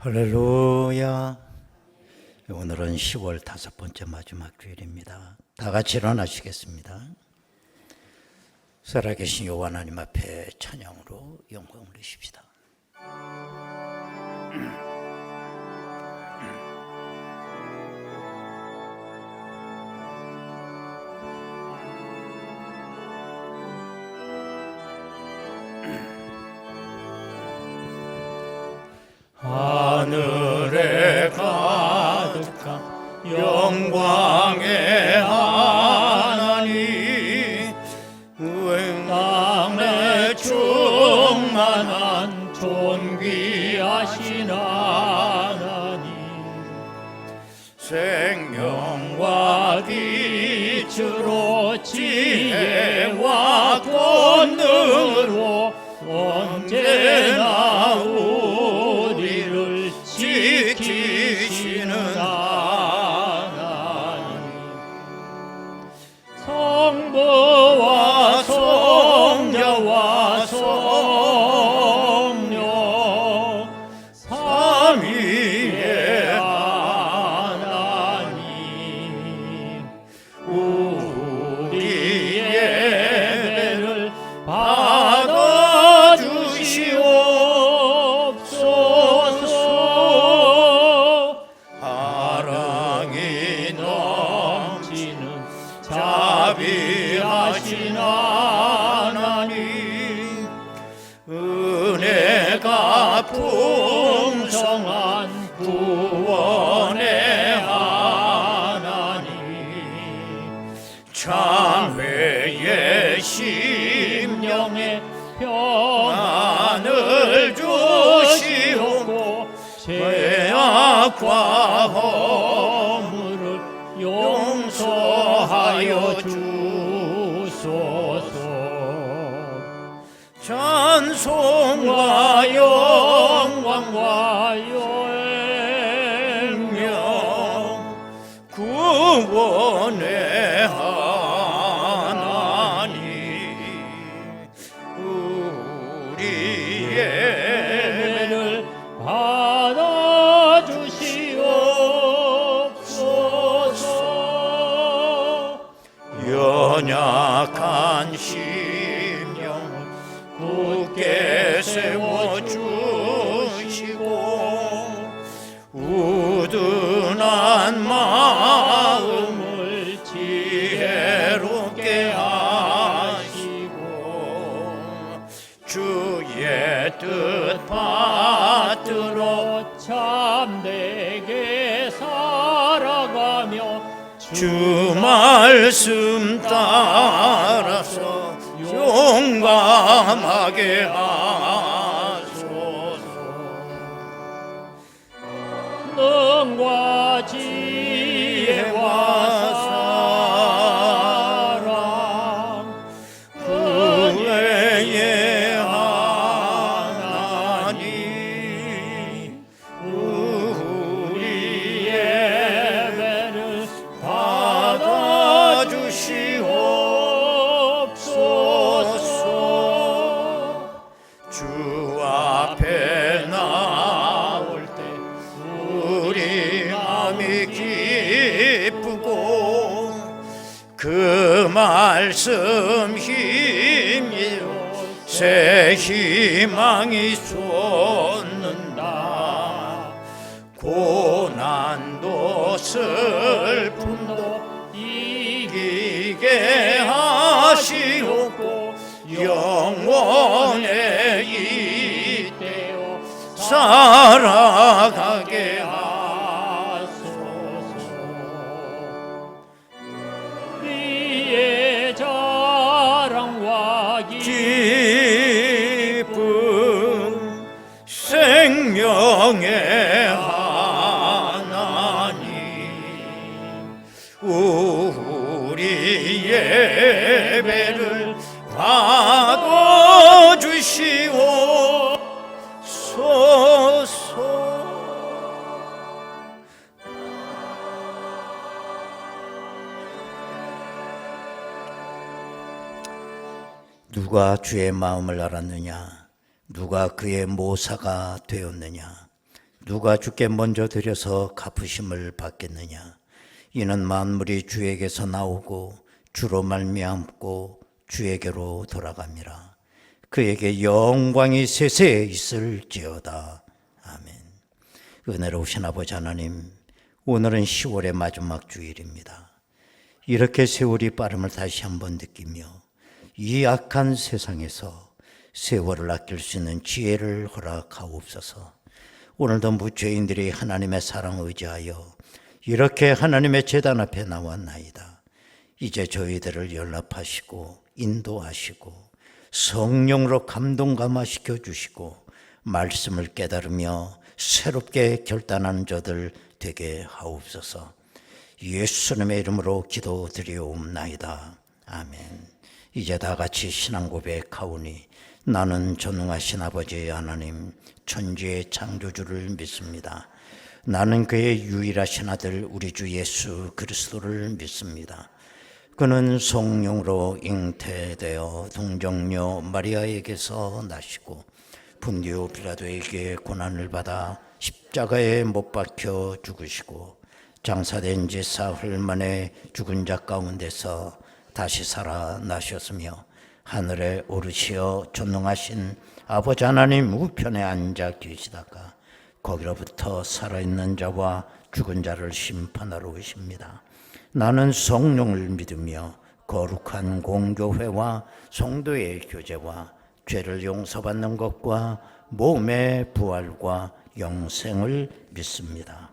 할렐루야. 오늘은 10월 5번째 마지막 주일입니다. 다 같이 일어나시겠습니다. 살아계신 여호와 하나님 앞에 찬양으로 영광을 드립시다. 하늘에 가득한 영광의 하나님, 땅에 충만한 존귀하신 하나님, 생명과 빛으로 지혜와 권능으로 언제나 우리를 지키시는 하나님, 성부와 성자와 성령 삼위의 하나님, 우리 예배를 받아주시옵소서. 사랑이 넘치는 자비하신 하나님, 은혜가 풍성한 구원의 하나님, 참회의 심령에 평안을 주시옵고 죄악과 허물을 용서하여 주소서. 찬송과 영광과 영명 구원의 하나님, 우리 예배를 받아주시옵소서. 연약한 심령을 굳게 세워주시고 우둔한 마음을 지혜롭게 하시고 주의 뜻 받들어 참되게 살아가며 주 말씀 따라서 용감하게 하소서. 능과 지혜와 사랑 그 외의 하나님, 우리 예배를 받아주시옵소서. 주 앞에 나올 때 우리 마음이 기쁘고 그 말씀 힘이요 새 희망이 솟는다. 고난도 슬픔도 이기게 하시옵고 영원에 이때요 살아가게 하소서. 우리의 자랑과 기쁨 생명의 하나님, 우리 예배를 받아주시옵소서. 누가 주의 마음을 알았느냐? 누가 그의 모사가 되었느냐? 누가 주께 먼저 드려서 갚으심을 받겠느냐? 이는 만물이 주에게서 나오고 주로 말미암고 주에게로 돌아갑니다. 그에게 영광이 세세에 있을지어다. 아멘. 은혜로우신 아버지 하나님, 오늘은 10월의 마지막 주일입니다. 이렇게 세월이 빠름을 다시 한번 느끼며 이 악한 세상에서 세월을 아낄 수 있는 지혜를 허락하옵소서. 오늘도 무죄인들이 하나님의 사랑을 의지하여 이렇게 하나님의 제단 앞에 나왔나이다. 이제 저희들을 연락하시고 인도하시고 성령으로 감동 감화시켜 주시고 말씀을 깨달으며 새롭게 결단하는 저들 되게 하옵소서. 예수님의 이름으로 기도드리옵나이다. 아멘. 이제 다 같이 신앙 고백하오니 나는 전능하신 아버지 하나님 천지의 창조주를 믿습니다. 나는 그의 유일하신 아들 우리 주 예수 그리스도를 믿습니다. 그는 성령으로 잉태되어 동정녀 마리아에게서 나시고 분디오 빌라도에게 고난을 받아 십자가에 못 박혀 죽으시고 장사된 지 사흘 만에 죽은 자 가운데서 다시 살아나셨으며 하늘에 오르시어 전능하신 아버지 하나님 우편에 앉아 계시다가 거기로부터 살아있는 자와 죽은 자를 심판하러 오십니다. 나는 성령을 믿으며 거룩한 공교회와 성도의 교제와 죄를 용서받는 것과 몸의 부활과 영생을 믿습니다.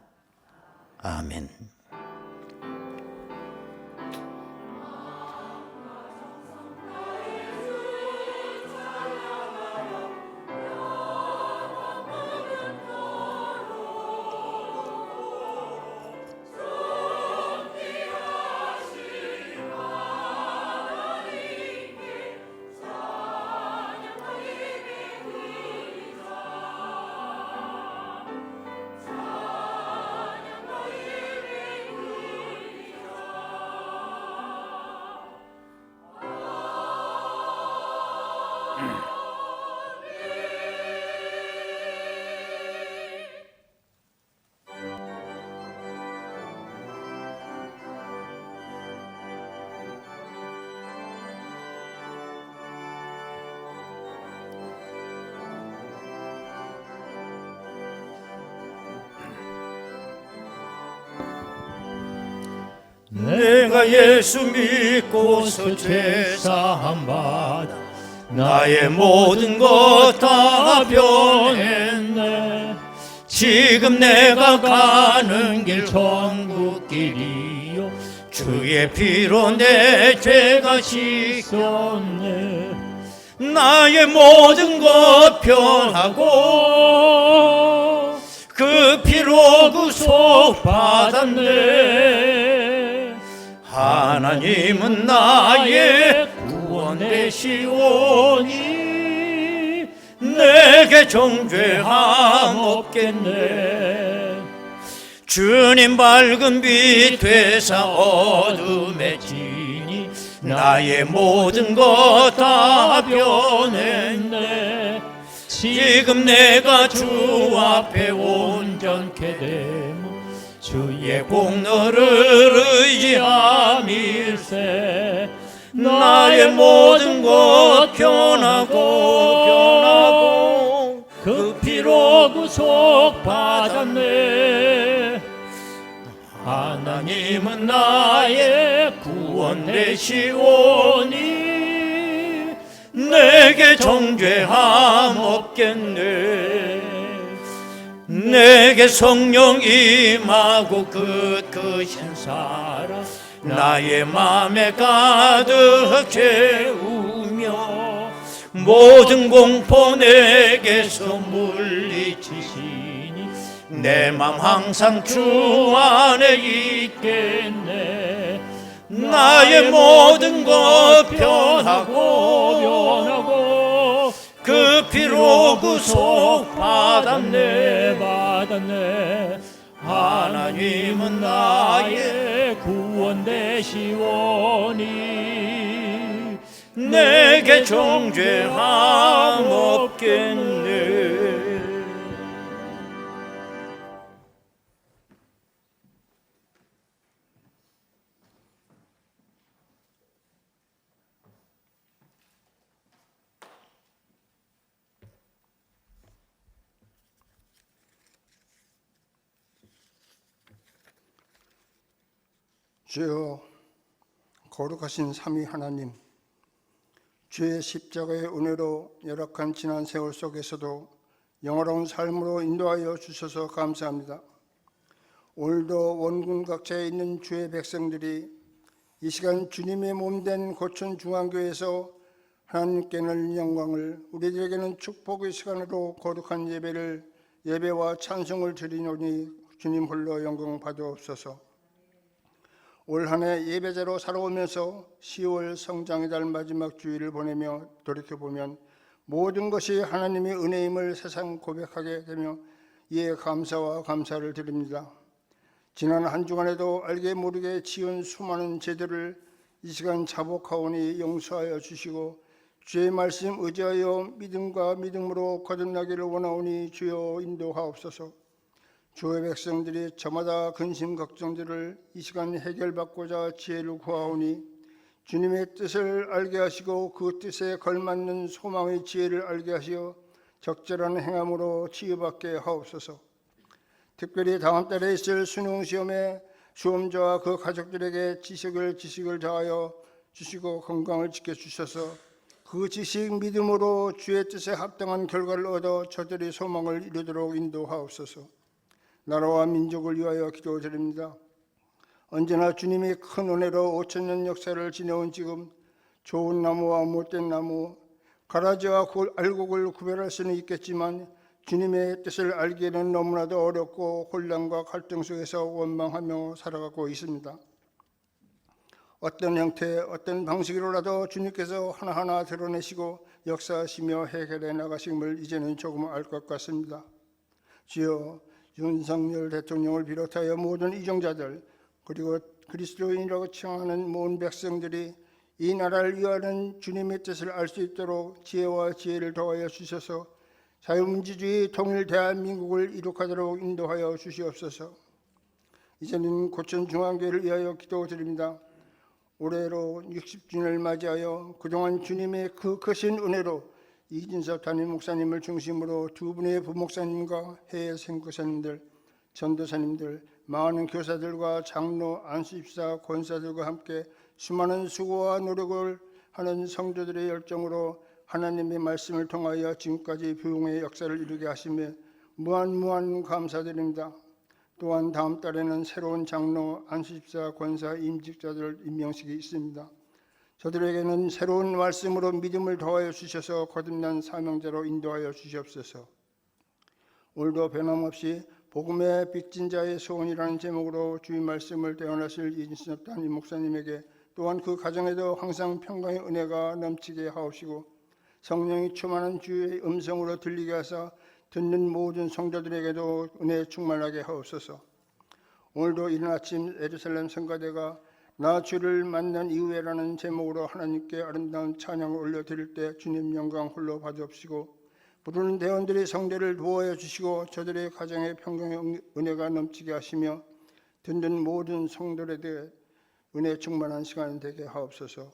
아멘. 내가 예수 믿고서 죄사함 받아 나의 모든 것 다 변했네. 지금 내가 가는 길 천국길이요 주의 피로 내 죄가 씻겼네. 나의 모든 것 변하고 그 피로 구속 받았네. 하나님은 나의 구원 되시오니 내게 정죄함 없겠네. 주님 밝은 빛 되사 어둠에 지니 나의 모든 것 다 변했네. 지금 내가 주 앞에 온전케 되면 주의 공로를 의지함일세. 나의 모든 것 변하고 그 피로 구속 받았네. 하나님은 나의 구원 되시오니 내게 정죄함 없겠네. 내게 성령 임하고 끝끝인 사랑 나의 맘에 가득 채우며 모든 공포 내게서 물리치시니 내 맘 항상 주 안에 있겠네. 나의 모든 것 변하고 그 피로 구속 받았네. 하나님은 나의 구원 되시오니 내게 정죄함 없겠네. 주여, 거룩하신 삼위 하나님, 주의 십자가의 은혜로 열악한 지난 세월 속에서도 영화로운 삶으로 인도하여 주셔서 감사합니다. 오늘도 원군 각처에 있는 주의 백성들이 이 시간 주님의 몸된 고천중앙교회에서 하나님께는 영광을, 우리들에게는 축복의 시간으로 거룩한 예배와 찬송을 드리노니 주님 홀로 영광 받으옵소서. 올 한 해 예배자로 살아오면서 10월 성장의 달 마지막 주일을 보내며 돌이켜보면 모든 것이 하나님의 은혜임을 세상 고백하게 되며 이에 감사와 감사를 드립니다. 지난 한 주간에도 알게 모르게 지은 수많은 죄들을 이 시간 자복하오니 용서하여 주시고 주의 말씀 의지하여 믿음과 믿음으로 거듭나기를 원하오니 주여 인도하옵소서. 주의 백성들이 저마다 근심 걱정들을 이 시간 해결받고자 지혜를 구하오니 주님의 뜻을 알게 하시고 그 뜻에 걸맞는 소망의 지혜를 알게 하시어 적절한 행함으로 치유받게 하옵소서. 특별히 다음 달에 있을 수능시험에 수험자와 그 가족들에게 지식을 더하여 주시고 건강을 지켜주셔서 그 지식 믿음으로 주의 뜻에 합당한 결과를 얻어 저들의 소망을 이루도록 인도하옵소서. 나라와 민족을 위하여 기도드립니다. 언제나 주님이 큰 은혜로 5천년 역사를 지내온 지금 좋은 나무와 못된 나무, 가라지와 알곡을 구별할 수는 있겠지만 주님의 뜻을 알기에는 너무나도 어렵고 혼란과 갈등 속에서 원망하며 살아가고 있습니다. 어떤 형태, 어떤 방식으로라도 주님께서 하나하나 드러내시고 역사하시며 해결해 나가심을 이제는 조금 알 것 같습니다. 주여, 윤석열 대통령을 비롯하여 모든 이정자들 그리고 그리스도인이라고 칭하는 모든 백성들이 이 나라를 위하는 주님의 뜻을 알 수 있도록 지혜와 지혜를 더하여 주셔서 자유민주주의 통일 대한민국을 이룩하도록 인도하여 주시옵소서. 이제는 고천중앙교회를 위하여 기도드립니다. 올해로 60주년을 맞이하여 그동안 주님의 그 크신 은혜로 이진섭 담임 목사님을 중심으로 두 분의 부목사님과 해외 선교사님들, 전도사님들, 많은 교사들과 장로, 안수집사, 권사들과 함께 수많은 수고와 노력을 하는 성도들의 열정으로 하나님의 말씀을 통하여 지금까지 부흥의 역사를 이루게 하시며 무한 감사드립니다. 또한 다음 달에는 새로운 장로, 안수집사, 권사, 임직자들 임명식이 있습니다. 저들에게는 새로운 말씀으로 믿음을 더하여 주셔서 거듭난 사명자로 인도하여 주시옵소서. 오늘도 변함없이 복음의 빚진 자의 소원이라는 제목으로 주의 말씀을 대언하실 이진섭 담임 목사님에게 또한 그 가정에도 항상 평강의 은혜가 넘치게 하옵시고 성령이 충만한 주의 음성으로 들리게 하사 듣는 모든 성도들에게도 은혜 충만하게 하옵소서. 오늘도 이른 아침 예루살렘 성가대가 나 주를 만난 이후에라는 제목으로 하나님께 아름다운 찬양을 올려드릴 때 주님 영광 홀로 받으옵시고 부르는 대원들의 성대를 도와여 주시고 저들의 가정에 평강의 은혜가 넘치게 하시며 듣는 모든 성도들에게 은혜 충만한 시간 되게 하옵소서.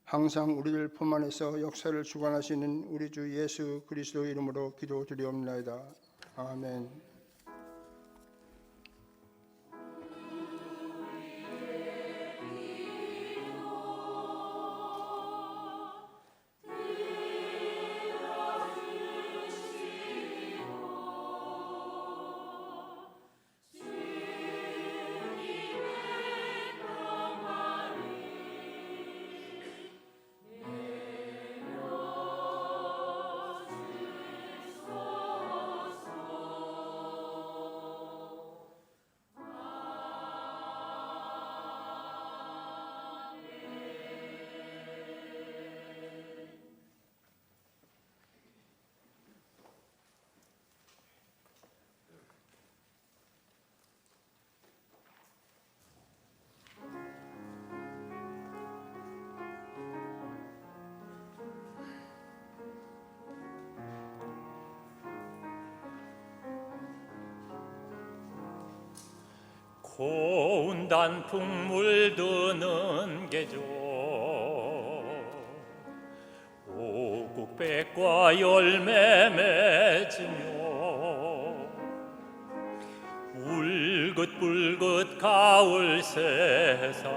항상 우리들 품 안에서 역사를 주관하시는 우리 주 예수 그리스도 이름으로 기도드리옵나이다. 아멘. 고운 단풍 물드는 계절 오국백과 열매 맺으며 울긋 불긋 가을 세상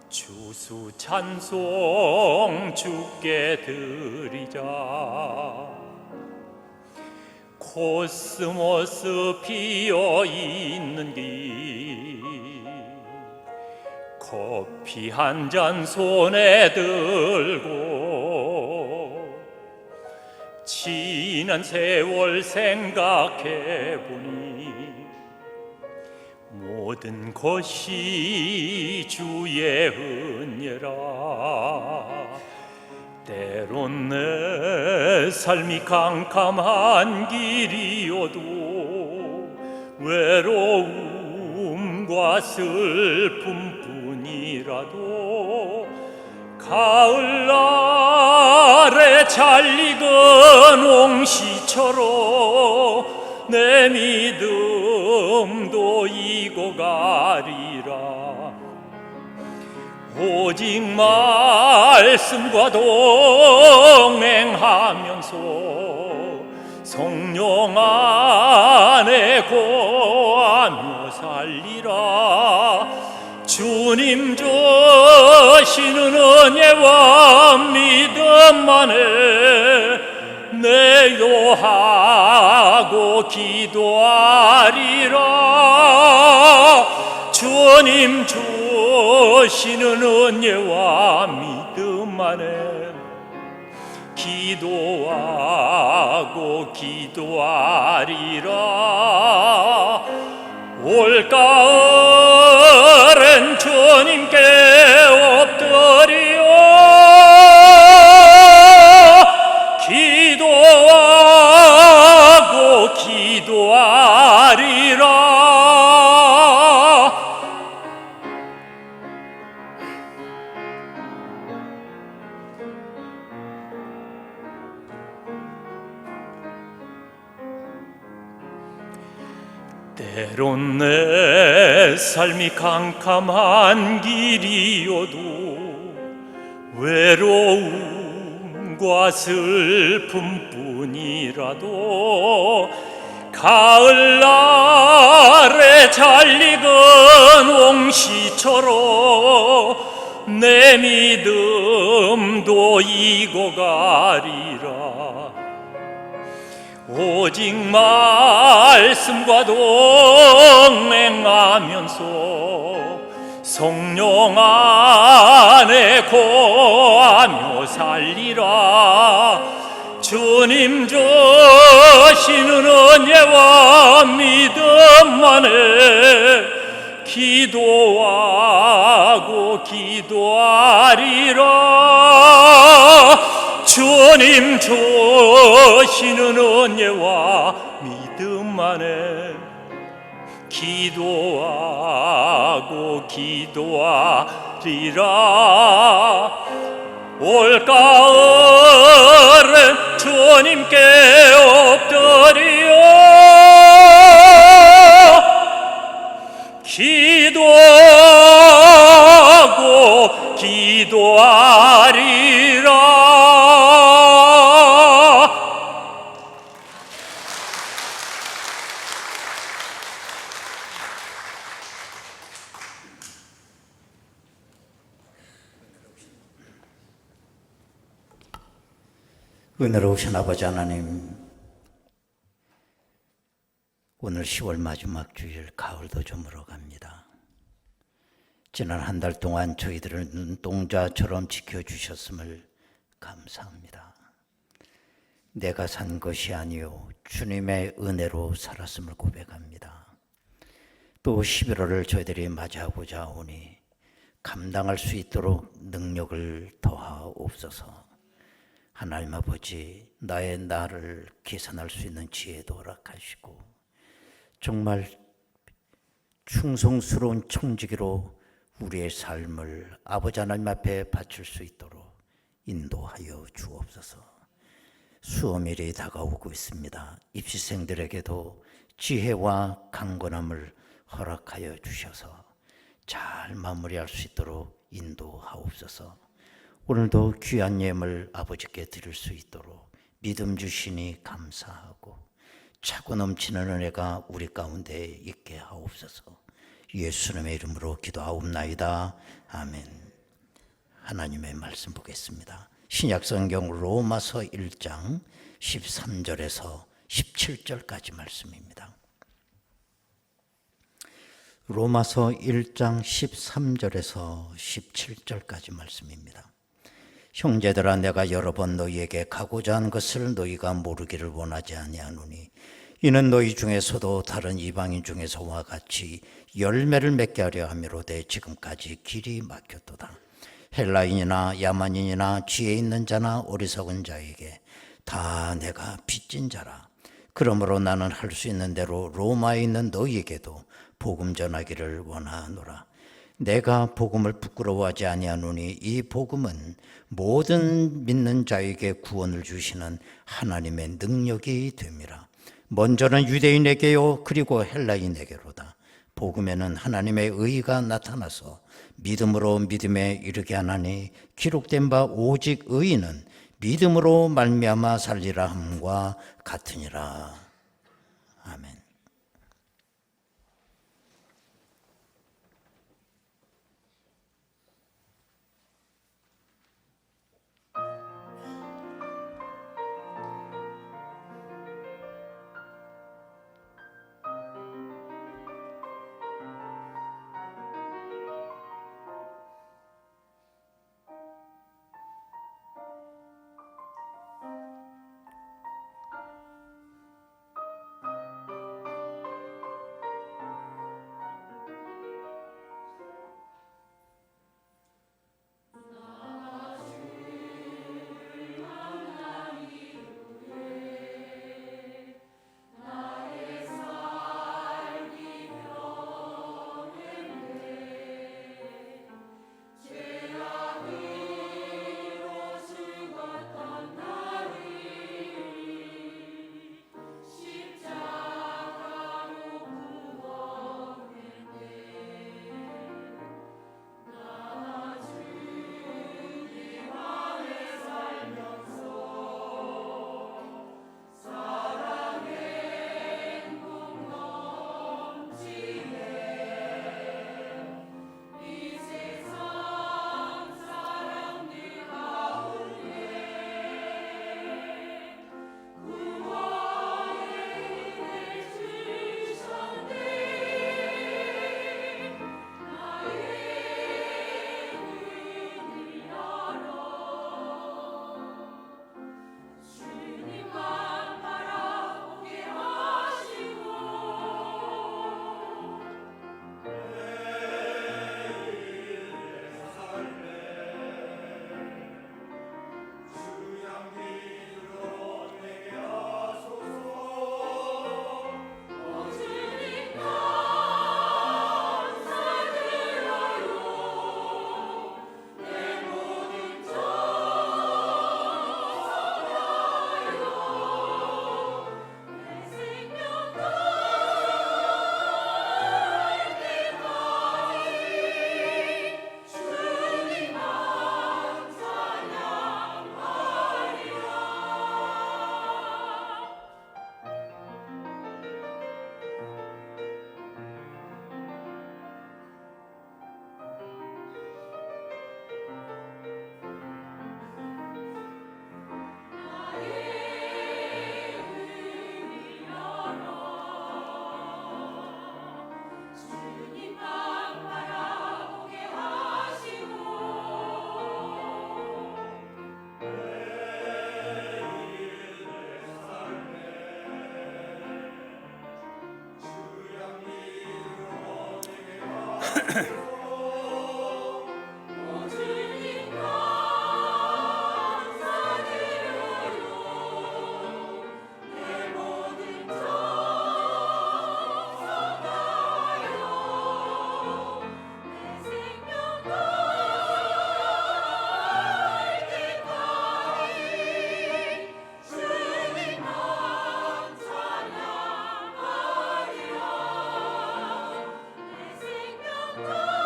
주수 찬송 주께 드리자. 코스모스 피어 있는 길 커피 한 잔 손에 들고 지난 세월 생각해 보니 모든 것이 주의 은혜라. 때론 내 삶이 캄캄한 길이어도 외로움과 슬픔뿐이라도 가을날에 잘 익은 옹시처럼 내 믿음도 익어가리라. 오직 말씀과 동행하면서 성령 안에 거하며 살리라. 주님 주시는 은혜와 믿음만에 내도하고 기도하리라. 주님 주시는 은혜와 믿음 안에 기도하고 기도하리라. 올가을엔 주님께 엎드려 기도하고 기도하리라. 때론 내 삶이 캄캄한 길이어도 외로움과 슬픔뿐이라도 가을날에 잘 익은 옹시처럼 내 믿음도 익어가리라. 오직 말씀과 동행하면서 성령 안에 거하며 살리라. 주님 주시는 은혜와 믿음만에 기도하고 기도하리라. 주님 주시는 은혜와 믿음만에 기도하고 기도하리라. 올가을엔 주님께 엎드려 기도하고 기도하리라. 은혜로우신 아버지 하나님, 오늘 10월 마지막 주일 가을도 저물어 갑니다. 지난 한 달 동안 저희들을 눈동자처럼 지켜주셨음을 감사합니다. 내가 산 것이 아니요 주님의 은혜로 살았음을 고백합니다. 또 11월을 저희들이 맞이하고자 오니 감당할 수 있도록 능력을 더하옵소서. 하나님 아버지, 나의 나를 계산할 수 있는 지혜도 허락하시고 정말 충성스러운 청지기로 우리의 삶을 아버지 하나님 앞에 바칠 수 있도록 인도하여 주옵소서. 수험일이 다가오고 있습니다. 입시생들에게도 지혜와 강건함을 허락하여 주셔서 잘 마무리할 수 있도록 인도하옵소서. 오늘도 귀한 예물 아버지께 드릴 수 있도록 믿음 주시니 감사하고 차고 넘치는 은혜가 우리 가운데 있게 하옵소서. 예수님의 이름으로 기도하옵나이다. 아멘. 하나님의 말씀 보겠습니다. 신약성경 로마서 1장 13절에서 17절까지 말씀입니다. 로마서 1장 13절에서 17절까지 말씀입니다. 형제들아, 내가 여러 번 너희에게 가고자 한 것을 너희가 모르기를 원하지 아니하노니 이는 너희 중에서도 다른 이방인 중에서와 같이 열매를 맺게 하려 함이로되 지금까지 길이 막혔도다. 헬라인이나 야만인이나 지혜 있는 자나 어리석은 자에게 다 내가 빚진 자라. 그러므로 나는 할 수 있는 대로 로마에 있는 너희에게도 복음 전하기를 원하노라. 내가 복음을 부끄러워하지 아니하노니 이 복음은 모든 믿는 자에게 구원을 주시는 하나님의 능력이 됨이라. 먼저는 유대인에게요 그리고 헬라인에게로다. 복음에는 하나님의 의가 나타나서 믿음으로 믿음에 이르게 하나니 기록된 바 오직 의인은 믿음으로 말미암아 살리라 함과 같으니라. 아멘. 내 생명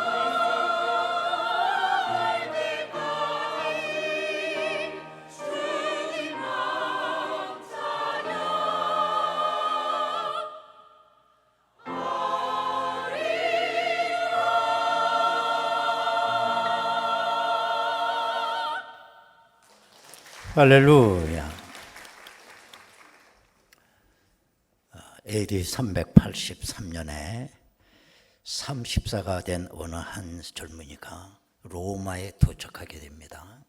할렐루야. AD 383년에 30세가 된 어느 한 젊은이가 로마에 도착하게 됩니다.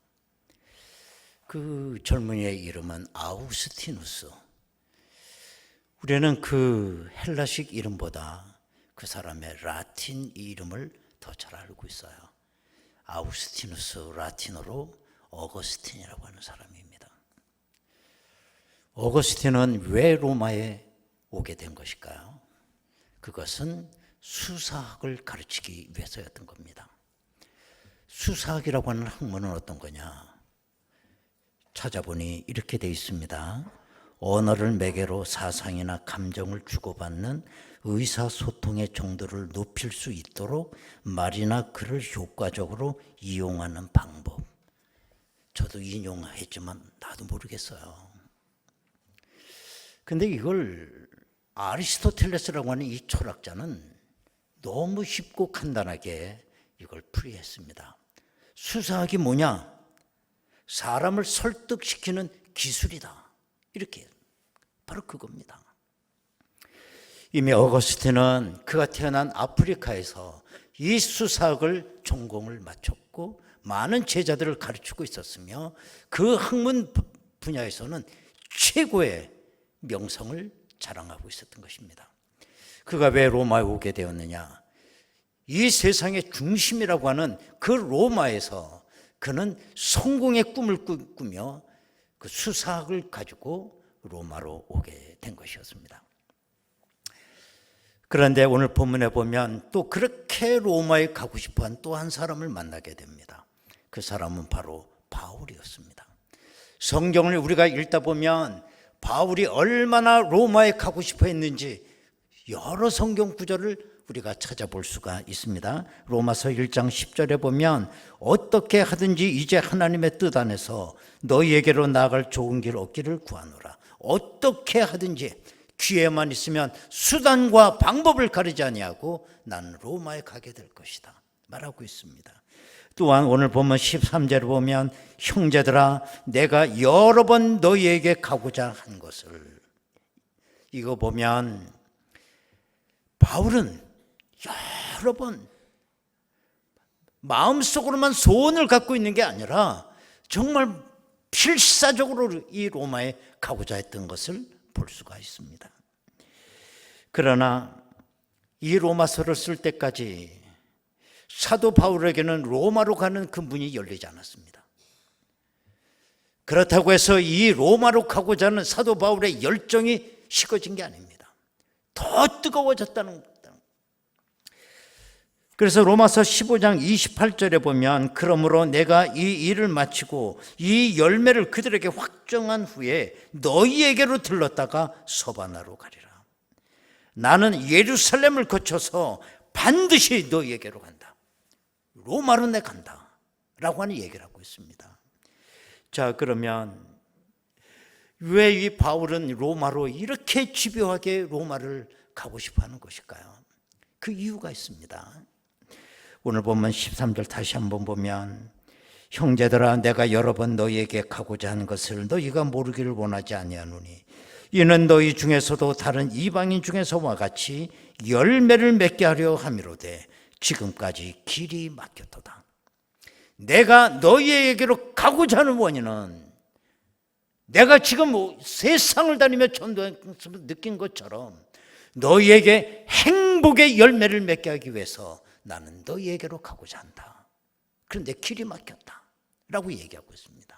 그 젊은이의 이름은 아우구스티누스. 우리는 그 헬라식 이름보다 그 사람의 라틴 이름을 더 잘 알고 있어요. 아우구스티누스, 라틴어로 어거스틴이라고 하는 사람입니다. 어거스틴은 왜 로마에 오게 된 것일까요? 그것은 수사학을 가르치기 위해서였던 겁니다. 수사학이라고 하는 학문은 어떤 거냐? 찾아보니 이렇게 되어 있습니다. 언어를 매개로 사상이나 감정을 주고받는 의사소통의 정도를 높일 수 있도록 말이나 글을 효과적으로 이용하는 방법. 저도 인용했지만 나도 모르겠어요. 근데 이걸 아리스토텔레스라고 하는 이 철학자는 너무 쉽고 간단하게 이걸 풀이했습니다. 수사학이 뭐냐? 사람을 설득시키는 기술이다. 이렇게 바로 그겁니다. 이미 어거스틴은 그가 태어난 아프리카에서 이 수사학을 전공을 마쳤고 많은 제자들을 가르치고 있었으며 그 학문 분야에서는 최고의 명성을 자랑하고 있었던 것입니다. 그가 왜 로마에 오게 되었느냐? 이 세상의 중심이라고 하는 그 로마에서 그는 성공의 꿈을 꾸며 그 수사학을 가지고 로마로 오게 된 것이었습니다. 그런데 오늘 본문에 보면 또 그렇게 로마에 가고 싶어한 또 한 사람을 만나게 됩니다. 그 사람은 바로 바울이었습니다. 성경을 우리가 읽다 보면 바울이 얼마나 로마에 가고 싶어 했는지 여러 성경 구절을 우리가 찾아볼 수가 있습니다. 로마서 1장 10절에 보면 어떻게 하든지 이제 하나님의 뜻 안에서 너희에게로 나아갈 좋은 길 얻기를 구하노라. 어떻게 하든지 기회만 있으면 수단과 방법을 가리지 아니하고 나는 로마에 가게 될 것이다 말하고 있습니다. 또한 오늘 보면 13절에 보면 형제들아 내가 여러 번 너희에게 가고자 한 것을, 이거 보면 바울은 여러 번 마음속으로만 소원을 갖고 있는 게 아니라 정말 필사적으로 이 로마에 가고자 했던 것을 볼 수가 있습니다. 그러나 이 로마서를 쓸 때까지 사도 바울에게는 로마로 가는 그 문이 열리지 않았습니다. 그렇다고 해서 이 로마로 가고자 하는 사도 바울의 열정이 식어진 게 아닙니다. 더 뜨거워졌다는 겁니다. 그래서 로마서 15장 28절에 보면 그러므로 내가 이 일을 마치고 이 열매를 그들에게 확정한 후에 너희에게로 들렀다가 서바나로 가리라. 나는 예루살렘을 거쳐서 반드시 너희에게로 간다. 로마로 내 간다 라고 하는 얘기를 하고 있습니다. 자, 그러면 왜 이 바울은 로마로 이렇게 집요하게 로마를 가고 싶어 하는 것일까요? 그 이유가 있습니다. 오늘 보면 13절 다시 한번 보면 형제들아 내가 여러 번 너희에게 가고자 한 것을 너희가 모르기를 원하지 아니하노니 이는 너희 중에서도 다른 이방인 중에서와 같이 열매를 맺게 하려 함이로되 지금까지 길이 막혔도다. 내가 너희에게로 가고자 하는 원인은 내가 지금 세상을 다니며 전도하면서 느낀 것처럼 너희에게 행복의 열매를 맺게 하기 위해서 나는 너희에게로 가고자 한다. 그런데 길이 막혔다 라고 얘기하고 있습니다.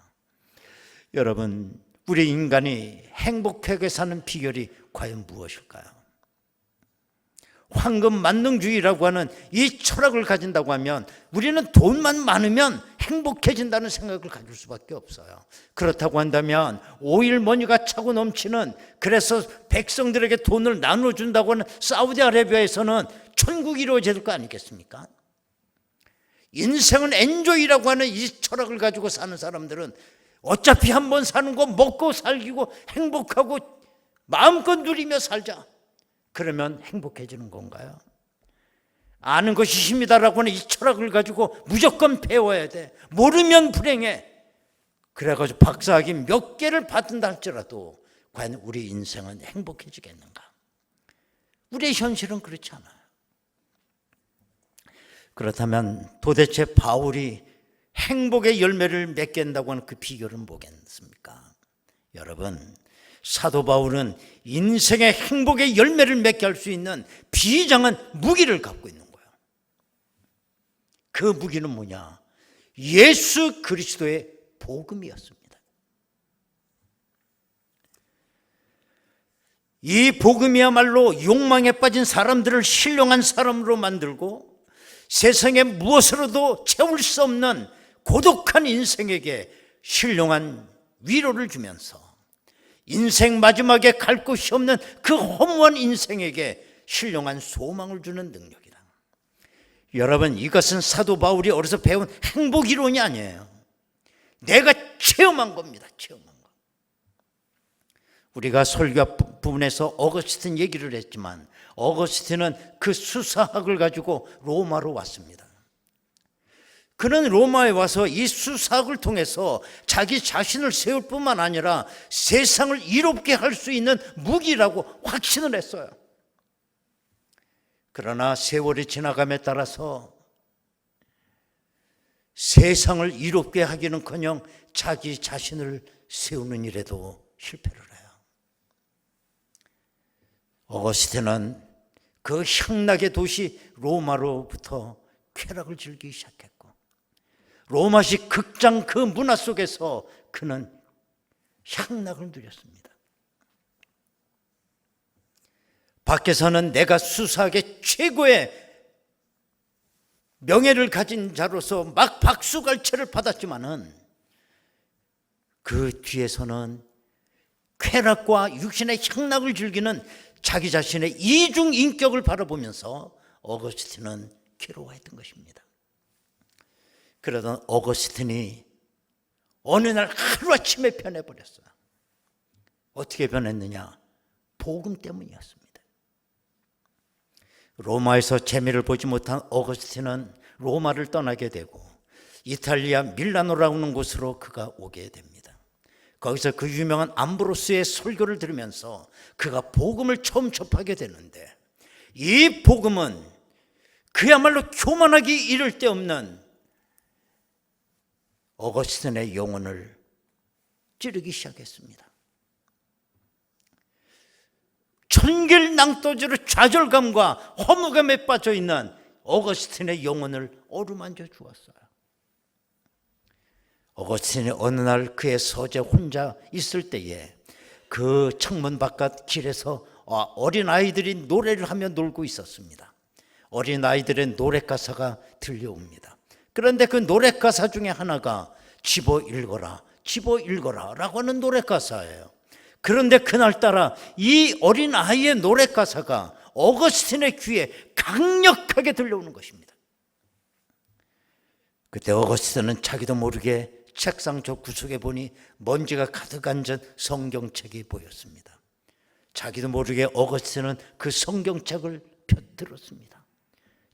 여러분, 우리 인간이 행복하게 사는 비결이 과연 무엇일까요? 황금 만능주의라고 하는 이 철학을 가진다고 하면 우리는 돈만 많으면 행복해진다는 생각을 가질 수밖에 없어요. 그렇다고 한다면 오일머니가 차고 넘치는, 그래서 백성들에게 돈을 나눠준다고 하는 사우디아라비아에서는 천국이 이루어질 거 아니겠습니까? 인생은 엔조이라고 하는 이 철학을 가지고 사는 사람들은 어차피 한 번 사는 거 먹고 살기고 행복하고 마음껏 누리며 살자. 그러면 행복해지는 건가요? 아는 것이 힘이다라고 하는 이 철학을 가지고 무조건 배워야 돼. 모르면 불행해. 그래가지고 박사학위 몇 개를 받는다 할지라도 과연 우리 인생은 행복해지겠는가? 우리의 현실은 그렇지 않아요. 그렇다면 도대체 바울이 행복의 열매를 맺게 한다고 하는 그 비결은 뭐겠습니까? 여러분, 사도 바울은 인생의 행복의 열매를 맺게 할 수 있는 비장한 무기를 갖고 있는 거예요. 그 무기는 뭐냐? 예수 그리스도의 복음이었습니다. 이 복음이야말로 욕망에 빠진 사람들을 신령한 사람으로 만들고 세상에 무엇으로도 채울 수 없는 고독한 인생에게 신령한 위로를 주면서 인생 마지막에 갈 곳이 없는 그 허무한 인생에게 신령한 소망을 주는 능력이다. 여러분, 이것은 사도 바울이 어려서 배운 행복 이론이 아니에요. 내가 체험한 겁니다. 체험한 거. 우리가 설교 부분에서 어거스틴 얘기를 했지만 어거스틴은 그 수사학을 가지고 로마로 왔습니다. 그는 로마에 와서 이 수사학을 통해서 자기 자신을 세울 뿐만 아니라 세상을 이롭게 할 수 있는 무기라고 확신을 했어요. 그러나 세월이 지나감에 따라서 세상을 이롭게 하기는커녕 자기 자신을 세우는 일에도 실패를 해요. 어거스틴은 그 향락의 도시 로마로부터 쾌락을 즐기기 시작했고 로마식 극장 그 문화 속에서 그는 향락을 누렸습니다. 밖에서는 내가 수사학의 최고의 명예를 가진 자로서 막 박수갈채를 받았지만은 그 뒤에서는 쾌락과 육신의 향락을 즐기는 자기 자신의 이중 인격을 바라보면서 어거스틴은 괴로워했던 것입니다. 그러던 어거스틴이 어느 날 하루아침에 변해버렸어요. 어떻게 변했느냐? 복음 때문이었습니다. 로마에서 재미를 보지 못한 어거스틴은 로마를 떠나게 되고 이탈리아 밀라노라고 하는 곳으로 그가 오게 됩니다. 거기서 그 유명한 암브로스의 설교를 들으면서 그가 복음을 처음 접하게 되는데 이 복음은 그야말로 교만하기 이를 데 없는 어거스틴의 영혼을 찌르기 시작했습니다. 천길낭떠지로 좌절감과 허무감에 빠져있는 어거스틴의 영혼을 어루만져 주었어요. 어거스틴이 어느 날 그의 서재 혼자 있을 때에 그 창문 바깥 길에서 어린아이들이 노래를 하며 놀고 있었습니다. 어린아이들의 노래 가사가 들려옵니다. 그런데 그 노래 가사 중에 하나가 집어 읽어라, 집어 읽어라 라고 하는 노래 가사예요. 그런데 그날따라 이 어린아이의 노래 가사가 어거스틴의 귀에 강력하게 들려오는 것입니다. 그때 어거스틴은 자기도 모르게 책상 저 구석에 보니 먼지가 가득 앉은 성경책이 보였습니다. 자기도 모르게 어거스틴은 그 성경책을 펴들었습니다.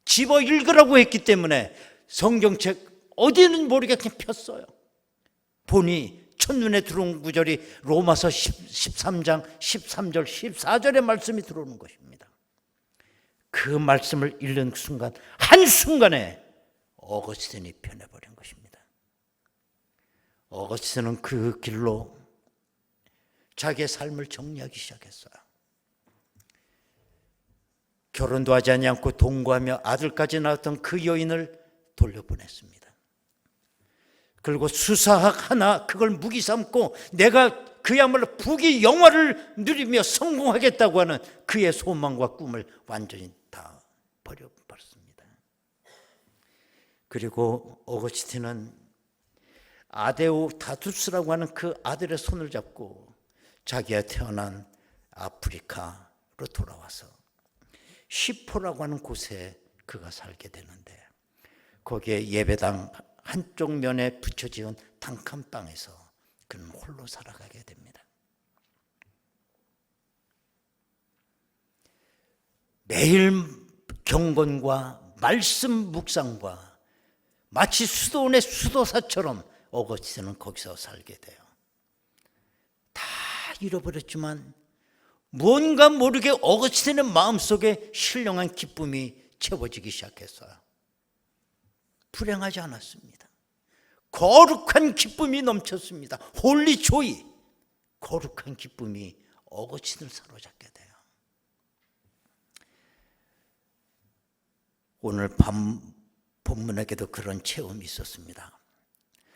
집어 읽으라고 했기 때문에 성경책 어디는 모르게 그냥 폈어요. 보니 첫눈에 들어온 구절이 로마서 13장 13절 14절의 말씀이 들어오는 것입니다. 그 말씀을 읽는 순간 한순간에 어거스틴이 변해버린 것입니다. 어거스틴은 그 길로 자기의 삶을 정리하기 시작했어요. 결혼도 하지 않고 동거하며 아들까지 낳았던 그 여인을 돌려보냈습니다. 그리고 수사학 하나 그걸 무기 삼고 내가 그야말로 부귀 영화를 누리며 성공하겠다고 하는 그의 소망과 꿈을 완전히 다 버려버렸습니다. 그리고 어거스틴은 아데오다투스라고 하는 그 아들의 손을 잡고 자기가 태어난 아프리카로 돌아와서 시포라고 하는 곳에 그가 살게 되는데 거기에 예배당 한쪽 면에 붙여지은 단칸방에서 그는 홀로 살아가게 됩니다. 매일 경건과 말씀 묵상과 마치 수도원의 수도사처럼 어거스틴은 거기서 살게 돼요. 다 잃어버렸지만 뭔가 모르게 어거스틴의 마음속에 신령한 기쁨이 채워지기 시작했어요. 불행하지 않았습니다. 거룩한 기쁨이 넘쳤습니다. 홀리 조이, 거룩한 기쁨이 어거스틴을 사로잡게 돼요. 오늘 밤 본문에게도 그런 체험이 있었습니다.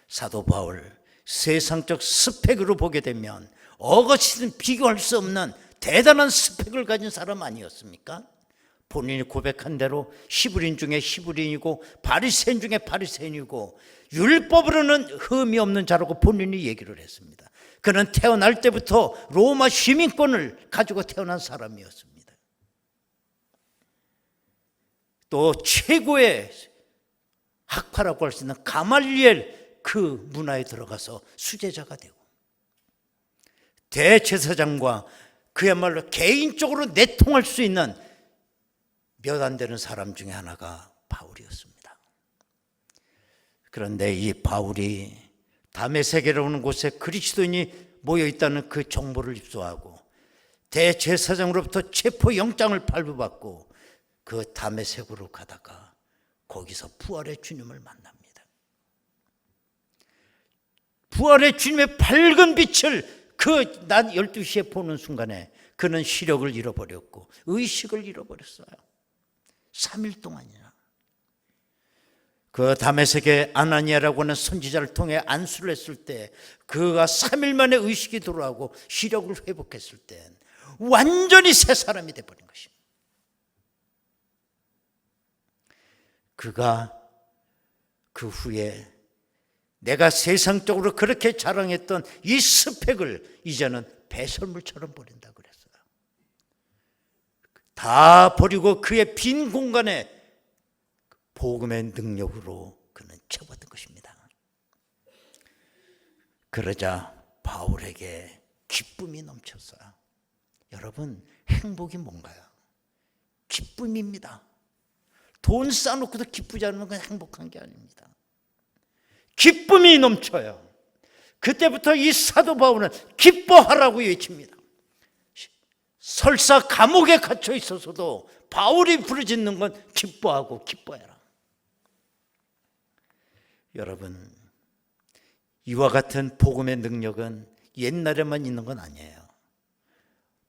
사도 바울, 세상적 스펙으로 보게 되면 어거스틴은 비교할 수 없는 대단한 스펙을 가진 사람 아니었습니까? 본인이 고백한 대로 히브리인 중에 히브리인이고 바리새인 중에 바리새인이고 율법으로는 흠이 없는 자라고 본인이 얘기를 했습니다. 그는 태어날 때부터 로마 시민권을 가지고 태어난 사람이었습니다. 또 최고의 학파라고 할 수 있는 가말리엘 그 문화에 들어가서 수제자가 되고 대제사장과 그야말로 개인적으로 내통할 수 있는 몇 안 되는 사람 중에 하나가 바울이었습니다. 그런데 이 바울이 다메섹에 오는 곳에 그리스도인이 모여 있다는 그 정보를 입수하고 대제사장으로부터 체포영장을 발부받고 그 다메섹으로 가다가 거기서 부활의 주님을 만납니다. 부활의 주님의 밝은 빛을 그 낮 12시에 보는 순간에 그는 시력을 잃어버렸고 의식을 잃어버렸어요. 3일 동안이나. 그 다메섹의 아나니아라고 하는 선지자를 통해 안수를 했을 때 그가 3일 만에 의식이 돌아오고 시력을 회복했을 때 완전히 새 사람이 되어버린 것입니다. 그가 그 후에 내가 세상적으로 그렇게 자랑했던 이 스펙을 이제는 배설물처럼 버린다 그랬어요. 다 버리고 그의 빈 공간에 복음의 능력으로 그는 채워든 것입니다. 그러자 바울에게 기쁨이 넘쳤어요. 여러분, 행복이 뭔가요? 기쁨입니다. 돈 쌓아놓고도 기쁘지 않으면 그건 행복한 게 아닙니다. 기쁨이 넘쳐요. 그때부터 이 사도 바울은 기뻐하라고 외칩니다. 설사 감옥에 갇혀 있어서도 바울이 부르짖는 건 기뻐하고 기뻐해라. 여러분, 이와 같은 복음의 능력은 옛날에만 있는 건 아니에요.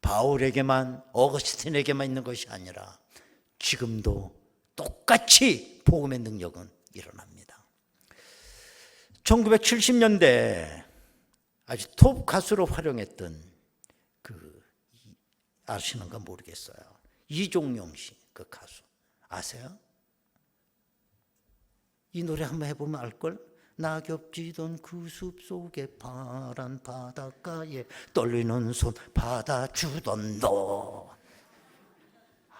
바울에게만, 어거스틴에게만 있는 것이 아니라 지금도 똑같이 복음의 능력은 일어납니다. 1970년대 아주 톱 가수로 활용했던 아시는가 모르겠어요. 이종용 씨, 그 가수 아세요? 이 노래 한번 해보면 알걸? 낙엽 지던 그 숲속에 파란 바닷가에 떨리는 손 받아주던 너.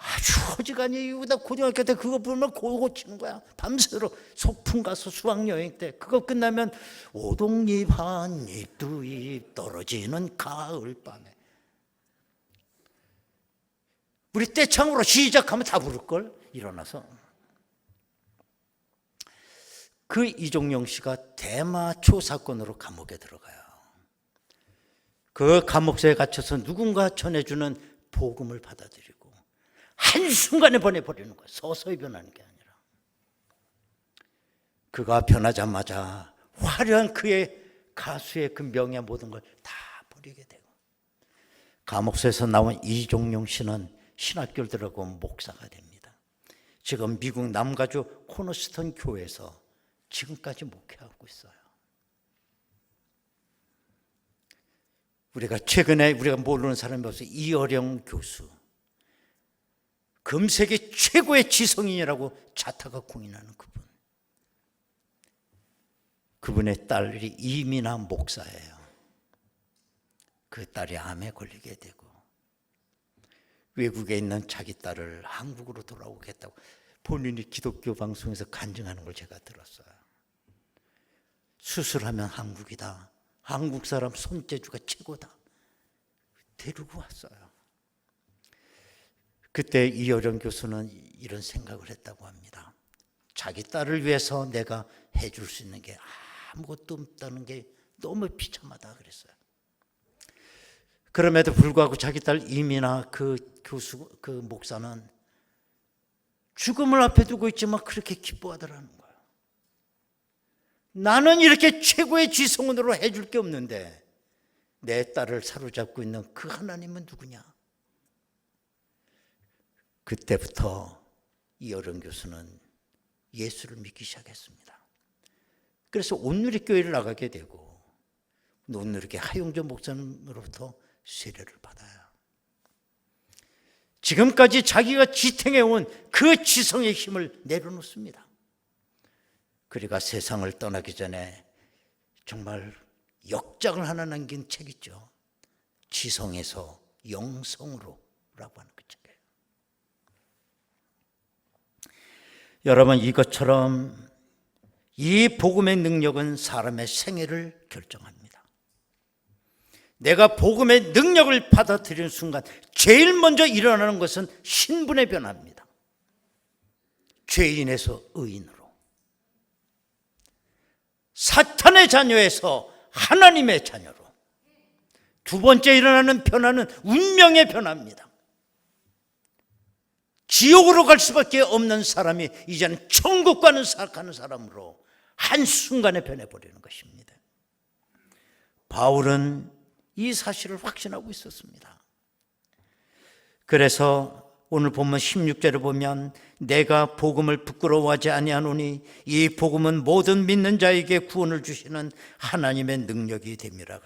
아주 어지간히 이후다 고등학교 때 그거 부르면 고고 치는 거야. 밤새도록 소풍 가서 수학여행 때 그거 끝나면 오동잎 한 잎 두 잎 떨어지는 가을밤에 우리 떼창으로 시작하면 다 부를걸. 일어나서 그 이종용 씨가 대마초 사건으로 감옥에 들어가요. 그 감옥소에 갇혀서 누군가 전해주는 복음을 받아들이고 한순간에 보내버리는 거예요. 서서히 변하는 게 아니라. 그가 변하자마자 화려한 그의 가수의 그 명예 모든 걸 다 버리게 되고 감옥소에서 나온 이종용 씨는 신학교를 들어가고 목사가 됩니다. 지금 미국 남가주 코너스턴 교회에서 지금까지 목회하고 있어요. 우리가 최근에 우리가 모르는 사람이 없어요. 이어령 교수. 금세기 최고의 지성인이라고 자타가 공인하는 그분. 그분의 딸이 이민아 목사예요. 그 딸이 암에 걸리게 되고 외국에 있는 자기 딸을 한국으로 돌아오겠다고 본인이 기독교 방송에서 간증하는 걸 제가 들었어요. 수술하면 한국이다. 한국 사람 손재주가 최고다. 데리고 왔어요. 그때 이어령 교수는 이런 생각을 했다고 합니다. 자기 딸을 위해서 내가 해줄 수 있는 게 아무것도 없다는 게 너무 비참하다 그랬어요. 그럼에도 불구하고 자기 딸 이미나 그 교수, 그 목사는 죽음을 앞에 두고 있지만 그렇게 기뻐하더라는 거예요. 나는 이렇게 최고의 지성으로 해줄 게 없는데 내 딸을 사로잡고 있는 그 하나님은 누구냐? 그때부터 이 어른 교수는 예수를 믿기 시작했습니다. 그래서 온누리교회를 나가게 되고 온누리교회 하용조 목사님으로부터 세례를 받아요. 지금까지 자기가 지탱해온 그 지성의 힘을 내려놓습니다. 그리고 세상을 떠나기 전에 정말 역작을 하나 남긴 책 있죠. 지성에서 영성으로 라고 하는 그 책이에요. 여러분, 이것처럼 이 복음의 능력은 사람의 생애를 결정합니다. 내가 복음의 능력을 받아들이는 순간 제일 먼저 일어나는 것은 신분의 변화입니다. 죄인에서 의인으로, 사탄의 자녀에서 하나님의 자녀로. 두 번째 일어나는 변화는 운명의 변화입니다. 지옥으로 갈 수밖에 없는 사람이 이제는 천국 가는 사람으로 한순간에 변해버리는 것입니다. 바울은 이 사실을 확신하고 있었습니다. 그래서 오늘 본문 16절을 보면 내가 복음을 부끄러워하지 아니하노니 이 복음은 모든 믿는 자에게 구원을 주시는 하나님의 능력이 됨이라.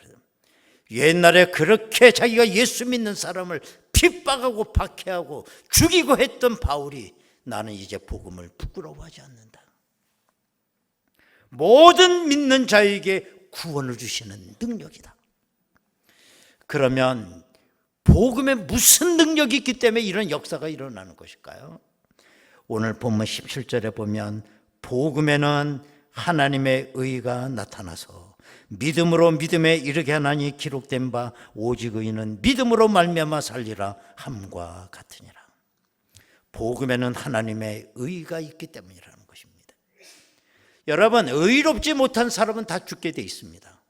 옛날에 그렇게 자기가 예수 믿는 사람을 핍박하고 박해하고 죽이고 했던 바울이 나는 이제 복음을 부끄러워하지 않는다. 모든 믿는 자에게 구원을 주시는 능력이다. 그러면 복음에 무슨 능력이 있기 때문에 이런 역사가 일어나는 것일까요? 오늘 본문 17절에 보면 복음에는 하나님의 의가 나타나서 믿음으로 믿음에 이르게 하나니 기록된 바 오직 의인은 믿음으로 말미암아 살리라 함과 같으니라. 복음에는 하나님의 의가 있기 때문이라는 것입니다. 여러분, 의롭지 못한 사람은 다 죽게 돼 있습니다.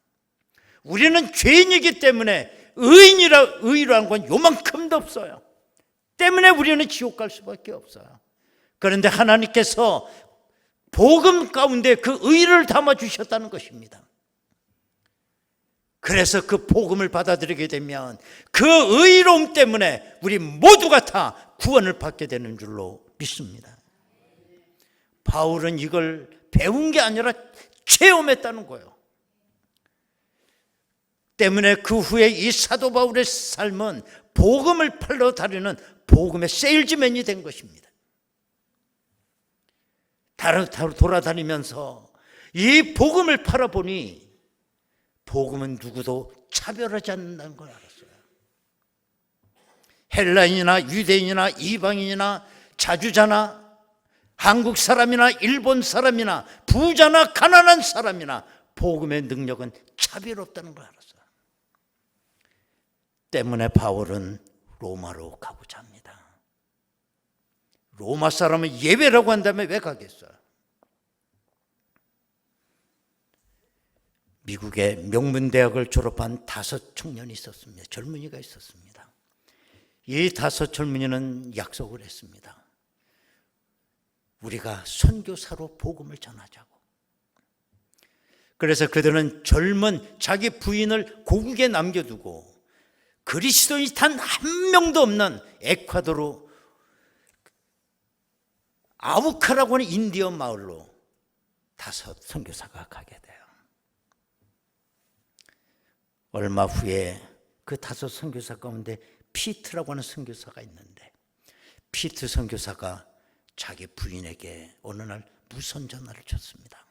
우리는 죄인이기 때문에 의로한 건 요만큼도 없어요. 때문에 우리는 지옥 갈 수밖에 없어요. 그런데 하나님께서 복음 가운데 그 의를 담아주셨다는 것입니다. 그래서 그 복음을 받아들이게 되면 그 의로움 때문에 우리 모두가 다 구원을 받게 되는 줄로 믿습니다. 바울은 이걸 배운 게 아니라 체험했다는 거예요. 때문에 그 후에 이 사도 바울의 삶은 복음을 팔러 다니는 복음의 세일즈맨이 된 것입니다. 돌아다니면서 이 복음을 팔아보니 복음은 누구도 차별하지 않는다는 걸 알았어요. 헬라인이나 유대인이나 이방인이나 자주자나 한국 사람이나 일본 사람이나 부자나 가난한 사람이나 복음의 능력은 차별 없다는 걸 알았어요. 때문에 바울은 로마로 가고자 합니다. 로마 사람은 예배라고 한다면 왜 가겠어요? 미국의 명문대학을 졸업한 5 청년이 있었습니다. 젊은이가 있었습니다. 이 5 젊은이는 약속을 했습니다. 우리가 선교사로 복음을 전하자고. 그래서 그들은 젊은 자기 부인을 고국에 남겨두고 그리스도인이 단 한 명도 없는 에콰도르 아우카라고 하는 인디언 마을로 5 선교사가 가게 돼요. 얼마 후에 그 5 선교사 가운데 피트라고 하는 선교사가 있는데 피트 선교사가 자기 부인에게 어느 날 무선 전화를 쳤습니다.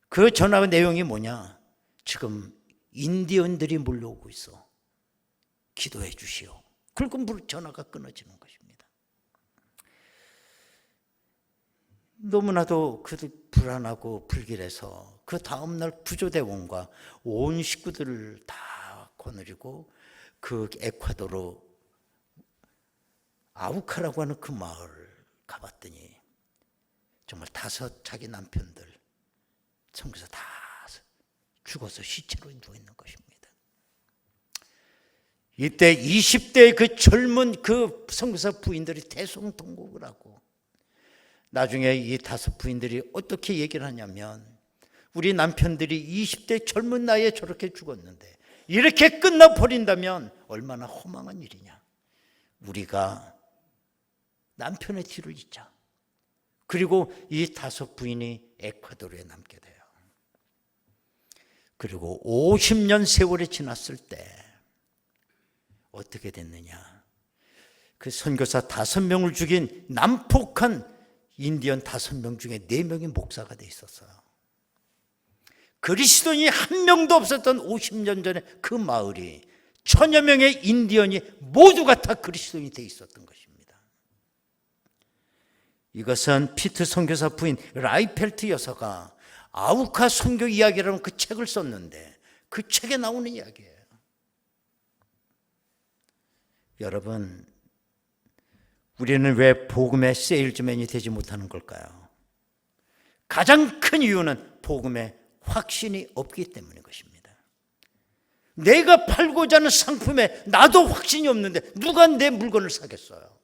그 전화 내용이 뭐냐? 지금 인디언들이 몰려오고 있어. 기도해 주시오. 그리고 전화가 끊어지는 것입니다. 너무나도 그들 불안하고 불길해서 그 다음날 구조대원과 온 식구들을 다 거느리고 그 에콰도르 아우카라고 하는 그 마을 가봤더니 정말 5 자기 남편들 선교사 다 죽어서 시체로 누워 있는 것입니다. 이때 20대의 그 젊은 그 선교사 부인들이 대성통곡을 하고, 나중에 이 5 부인들이 어떻게 얘기를 하냐면, 우리 남편들이 20대 젊은 나이에 저렇게 죽었는데 이렇게 끝나버린다면 얼마나 허망한 일이냐. 우리가 남편의 뒤를 잇자. 그리고 이 5 부인이 에콰도르에 남게 돼요. 그리고 50년 세월이 지났을 때 어떻게 됐느냐. 그 선교사 5명을 죽인 난폭한 인디언 5명 중에 4명이 목사가 돼 있었어요. 그리스도인이 한 명도 없었던 50년 전에 그 마을이 1000여 명의 인디언이 모두가 다 그리스도인이 돼 있었던 것입니다. 이것은 피트 선교사 부인 라이펠트 여사가 아우카 선교 이야기라는 그 책을 썼는데 그 책에 나오는 이야기예요. 여러분, 우리는 왜 복음의 세일즈맨이 되지 못하는 걸까요? 가장 큰 이유는 복음의 확신이 없기 때문인 것입니다. 내가 팔고자 하는 상품에 나도 확신이 없는데 누가 내 물건을 사겠어요?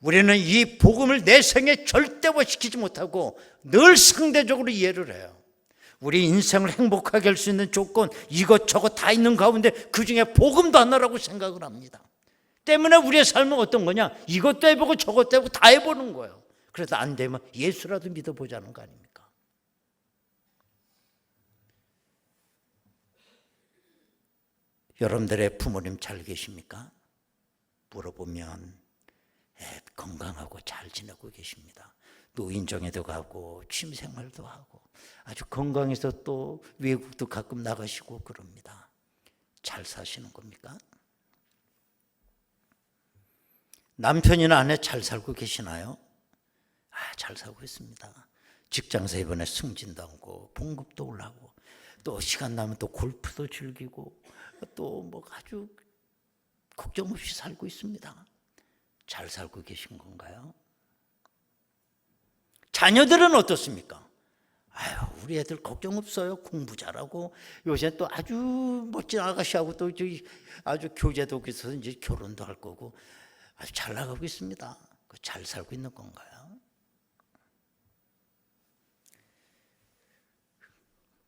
우리는 이 복음을 내 생에 절대화시키지 못하고 늘 상대적으로 이해를 해요. 우리 인생을 행복하게 할 수 있는 조건 이것저것 다 있는 가운데 그중에 복음도 하나라고 생각을 합니다. 때문에 우리의 삶은 어떤 거냐? 이것도 해보고 저것도 해보고 다 해보는 거예요. 그래서 안 되면 예수라도 믿어보자는 거 아닙니까? 여러분들의 부모님 잘 계십니까? 물어보면 건강하고 잘 지내고 계십니다. 노인정에도 가고 취미생활도 하고 아주 건강해서 또 외국도 가끔 나가시고 그럽니다. 잘 사시는 겁니까? 남편이나 아내 잘 살고 계시나요? 잘 살고 있습니다. 직장에서 이번에 승진도 하고 봉급도 올라가고 또 시간 나면 또 골프도 즐기고 또 뭐 아주 걱정 없이 살고 있습니다. 잘 살고 계신 건가요? 자녀들은 어떻습니까? 우리 애들 걱정 없어요. 공부 잘하고 요새 또 아주 멋진 아가씨하고 또 아주 교제도 있어서 이제 결혼도 할 거고 아주 잘 나가고 있습니다. 잘 살고 있는 건가요?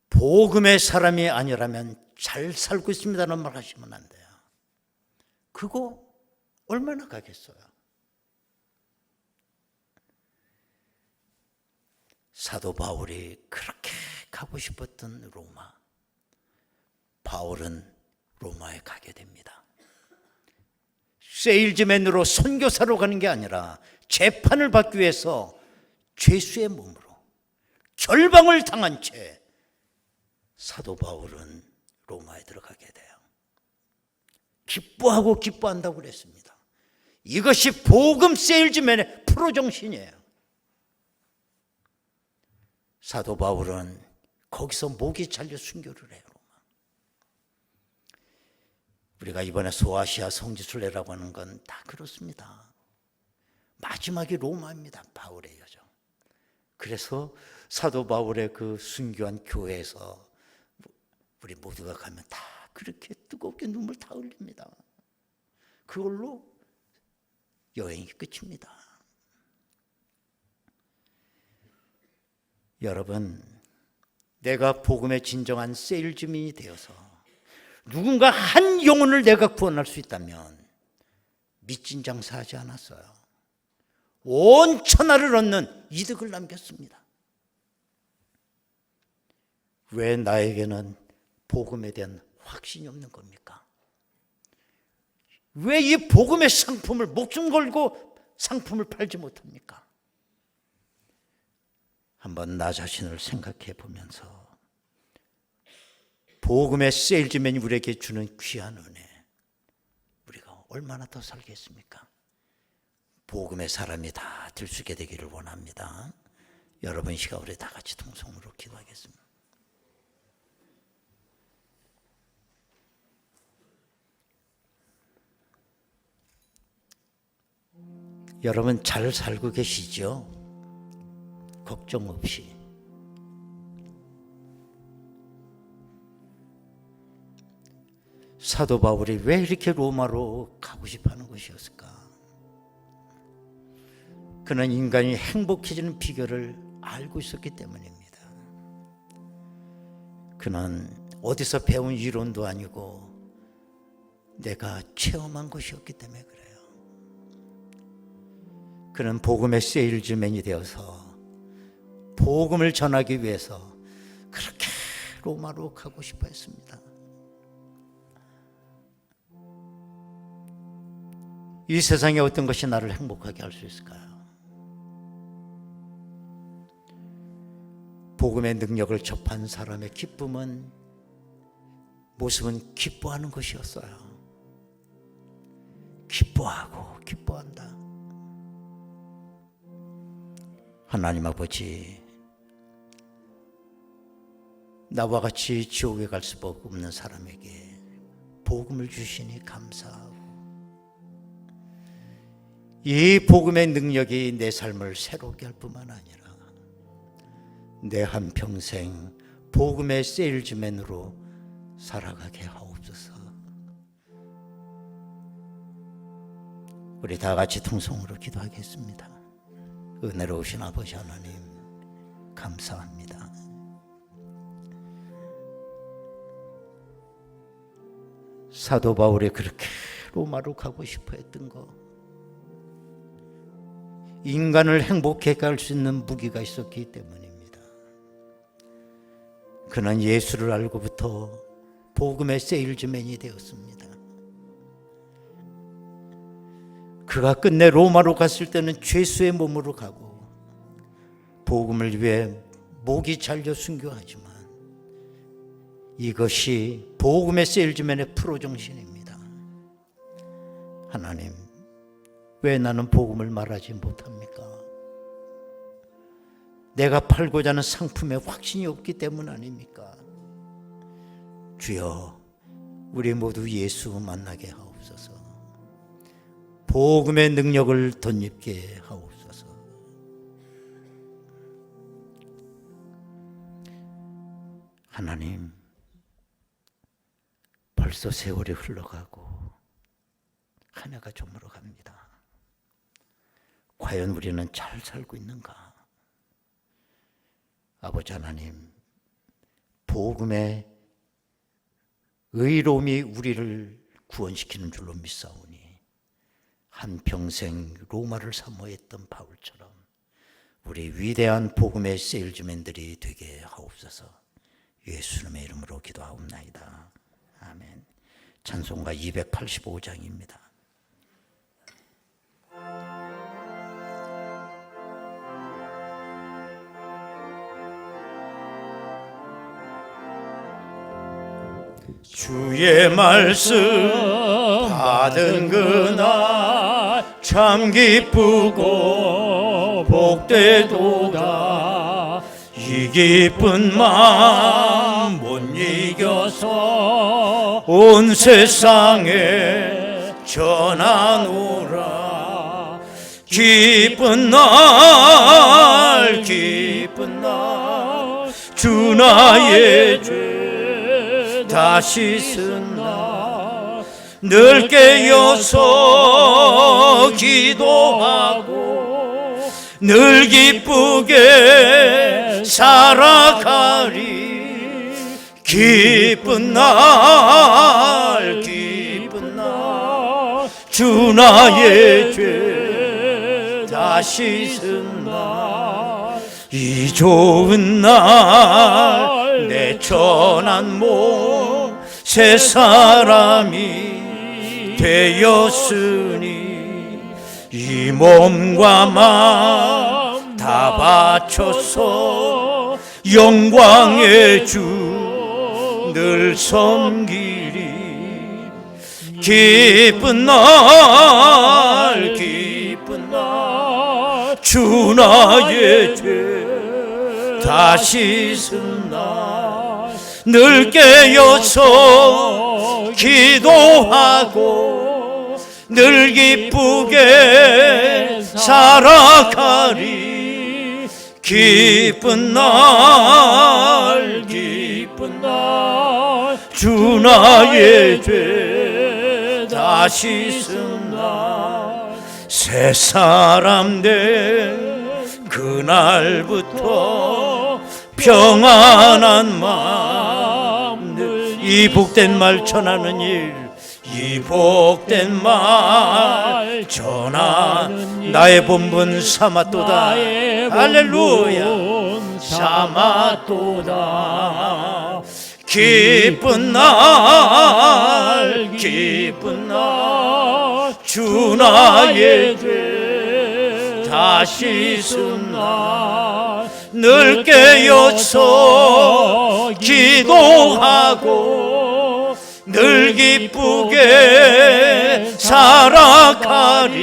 복음의 사람이 아니라면 잘 살고 있습니다라는 말 하시면 안 돼요. 그거 얼마나 가겠어요? 사도 바울이 그렇게 가고 싶었던 로마, 바울은 로마에 가게 됩니다. 세일즈맨으로 선교사로 가는 게 아니라 재판을 받기 위해서 죄수의 몸으로 결방을 당한 채 사도 바울은 로마에 들어가게 돼요. 기뻐하고 기뻐한다고 그랬습니다. 이것이 복음 세일즈맨의 프로 정신이에요. 사도 바울은 거기서 목이 잘려 순교를 해요. 우리가 이번에 소아시아 성지순례라고 하는 건 다 그렇습니다. 마지막이 로마입니다. 바울의 여정. 그래서 사도 바울의 그 순교한 교회에서 우리 모두가 가면 다 그렇게 뜨겁게 눈물 다 흘립니다. 그걸로 여행이 끝입니다. 여러분, 내가 복음의 진정한 세일즈맨이 되어서 누군가 한 영혼을 내가 구원할 수 있다면 미친 장사하지 않았어요. 온 천하를 얻는 이득을 남겼습니다. 왜 나에게는 복음에 대한 확신이 없는 겁니까? 왜 이 복음의 상품을 목숨 걸고 상품을 팔지 못합니까? 한번 나 자신을 생각해 보면서 복음의 세일즈맨이 우리에게 주는 귀한 은혜, 우리가 얼마나 더 살겠습니까? 복음의 사람이 다 들수게 되기를 원합니다. 여러분, 이 시간 우리 다 같이 통성으로 기도하겠습니다. 여러분 잘 살고 계시죠? 걱정 없이 사도 바울이 왜 이렇게 로마로 가고 싶어 하는 것이었을까? 그는 인간이 행복해지는 비결을 알고 있었기 때문입니다. 그는 어디서 배운 이론도 아니고 내가 체험한 것이었기 때문에 그래요. 그는 복음의 세일즈맨이 되어서 복음을 전하기 위해서 그렇게 로마로 가고 싶어 했습니다. 이 세상에 어떤 것이 나를 행복하게 할 수 있을까요? 복음의 능력을 접한 사람의 모습은 기뻐하는 것이었어요. 기뻐하고 기뻐한다. 하나님 아버지, 나와 같이 지옥에 갈 수밖에 없는 사람에게 복음을 주시니 감사하고, 이 복음의 능력이 내 삶을 새롭게 할 뿐만 아니라 내 한평생 복음의 세일즈맨으로 살아가게 하옵소서. 우리 다 같이 통성으로 기도하겠습니다. 은혜로우신 아버지 하나님, 감사합니다. 사도 바울이 그렇게 로마로 가고 싶어 했던 거, 인간을 행복하게 할 수 있는 무기가 있었기 때문입니다. 그는 예수를 알고부터 복음의 세일즈맨이 되었습니다. 그가 끝내 로마로 갔을 때는 죄수의 몸으로 가고 복음을 위해 목이 잘려 순교하지만 이것이 복음의 세일즈맨의 프로 정신입니다. 하나님, 왜 나는 복음을 말하지 못합니까? 내가 팔고자 하는 상품에 확신이 없기 때문 아닙니까? 주여, 우리 모두 예수 만나게 하옵소서. 복음의 능력을 덧입게 하옵소서. 하나님, 벌써 세월이 흘러가고 한 해가 저물어 갑니다. 과연 우리는 잘 살고 있는가? 아버지 하나님, 복음의 의로움이 우리를 구원시키는 줄로 믿사오니 한평생 로마를 사모했던 바울처럼 우리 위대한 복음의 세일즈맨들이 되게 하옵소서. 예수님의 이름으로 기도하옵나이다. 아멘. 찬송가 285장입니다. 주의 말씀 받은 그날 참 기쁘고 복되도다. 이 기쁜 마음 못 이겨서 온 세상에 전하노라. 기쁜 날 기쁜 날 주 나의 죄 다시 쓴 날 늘 깨어서 기도하고 늘 기쁘게 살아가리. 기쁜 날 기쁜 날 주 나의 죄 다시 쓴 날 이 좋은 날 내 천한 몸 새 사람이 되었으니 이 몸과 마음 다 바쳐서 영광의 주 늘 섬기리. 기쁜 날 기쁜 날 주 나의 죄 다시 쓴 날 늘 깨어서 기도하고 늘 기쁘게 살아가리. 기쁜 날 기쁜 날 주 나의 죄 다 씻은 날 새 사람 된 그날부터 평안한 마음들 이 복된 말 전하는 일 이 복된 말 전하는 나의 본분 삼았도다 할렐루야 삼았도다 기쁜 날 기쁜 날 주 나의 죄 다 씻은 날 늘 깨어서 기도하고 늘 기쁘게 살아가리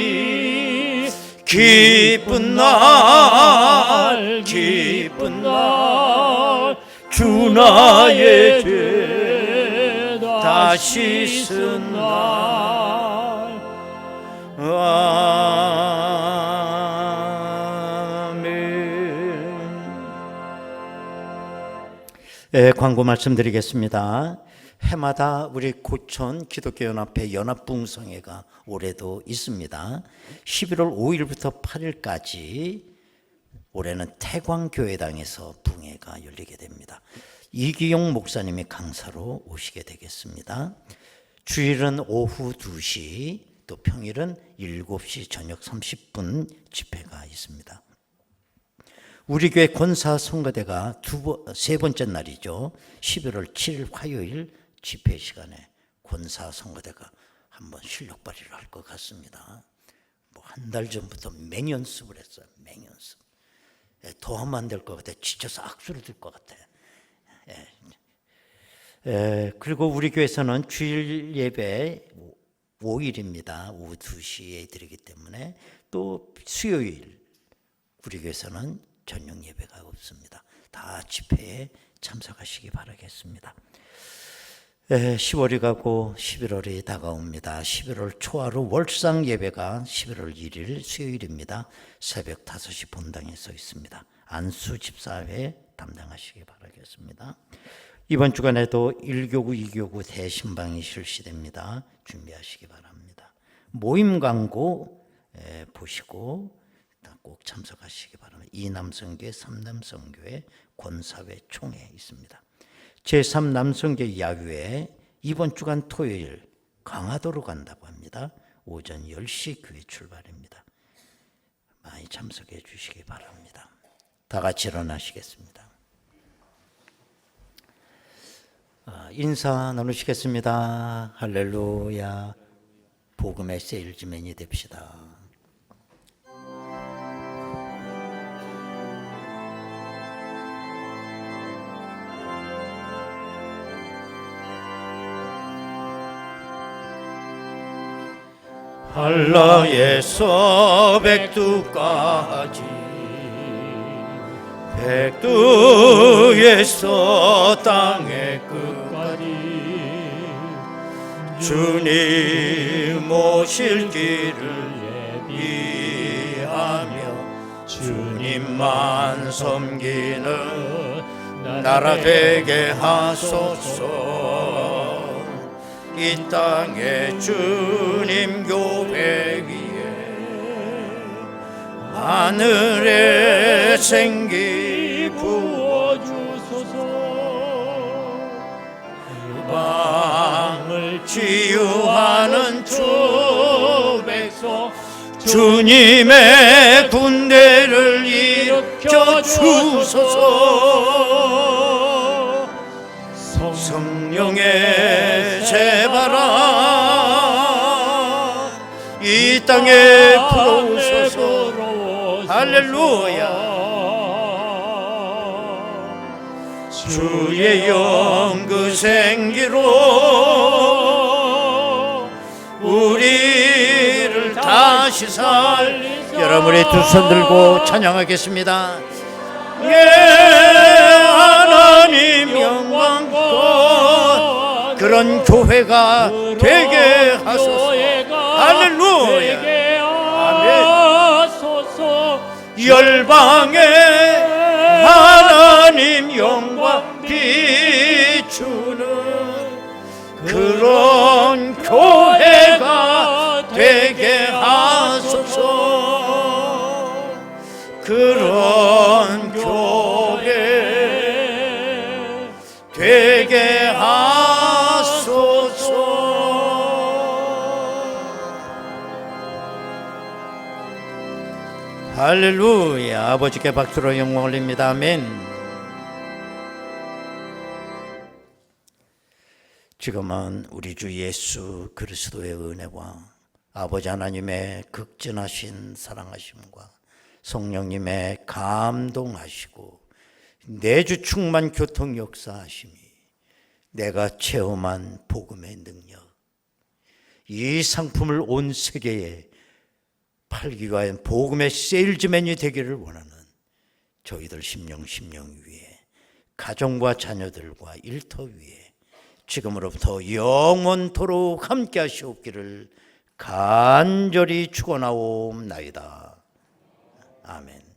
기쁜 날 기쁜 날 주 나의 죄 다 씻은 날 광고 말씀드리겠습니다. 해마다 우리 고천 기독교연합회 연합붕성회가 올해도 있습니다. 11월 5일부터 8일까지 올해는 태광교회당에서 붕회가 열리게 됩니다. 이기용 목사님이 강사로 오시게 되겠습니다. 주일은 오후 2시, 또 평일은 7시 저녁 30분 집회가 있습니다. 우리 교회 권사 성가대가 세 번째 날이죠. 11월 7일 화요일 집회 시간에 권사 성가대가 한번 실력 발휘를 할 것 같습니다. 뭐 한 달 전부터 맹연습을 했어요. 맹연습. 더 하면 안 될 것 같아. 지쳐서 악수를 들 것 같아. 그리고 우리 교회에서는 주일 예배 5일입니다. 오후 2시에 드리기 때문에 또 수요일 우리 교회에서는 저녁 예배가 없습니다. 다 집회에 참석하시기 바라겠습니다. 10월이 가고 11월이 다가옵니다. 11월 초하루 월상 예배가 11월 1일 수요일입니다. 새벽 5시 본당에 서 있습니다. 안수 집사회 담당하시기 바라겠습니다. 이번 주간에도 1교구, 2교구 대신방이 실시됩니다. 준비하시기 바랍니다. 모임 광고 보시고 꼭 참석하시기 바랍니다. 이남성교회, 삼남성교회, 권사회 총회 있습니다. 제3남성교회 야유회 이번 주간 토요일 강화도로 간다고 합니다. 오전 10시 교회 출발입니다. 많이 참석해 주시기 바랍니다. 다 같이 일어나시겠습니다. 인사 나누시겠습니다. 할렐루야. 복음의 세일즈맨이 됩시다. 한라에서 백두까지 백두에서 땅의 끝까지 주님 오실 길을 예비하며 주님만 섬기는 나라 되게 하소서. 이 땅에 주님 교회 위에 하늘의 생기 부어주소서. 방을 치유하는 주 백성 주님의 군대를 일으켜 주소서. 성령의 새바람 이 땅에 불어오소서. 할렐루야. 주의 영 그 생기로 우리를 다시 살리사. 여러분이 두 손 들고 찬양하겠습니다. 예, 하나님 영광과 그런 교회가 되게 하소서. 할렐루야. 아멘. 열방에 하나님 영광 비추는 그런 교회가 되게 하소서. 그런 교회 되게 하소서. 할렐루야. 아버지께 박수로 영광 올립니다. 아멘. 지금은 우리 주 예수 그리스도의 은혜와 아버지 하나님의 극진하신 사랑하심과 성령님의 감동하시고 내주 충만 교통 역사하심이 내가 체험한 복음의 능력, 이 상품을 온 세계에 팔기 위한 복음의 세일즈맨이 되기를 원하는 저희들 심령 위에, 가정과 자녀들과 일터 위에 지금으로부터 영원토록 함께 하시옵기를 간절히 축원하옵나이다. 아멘.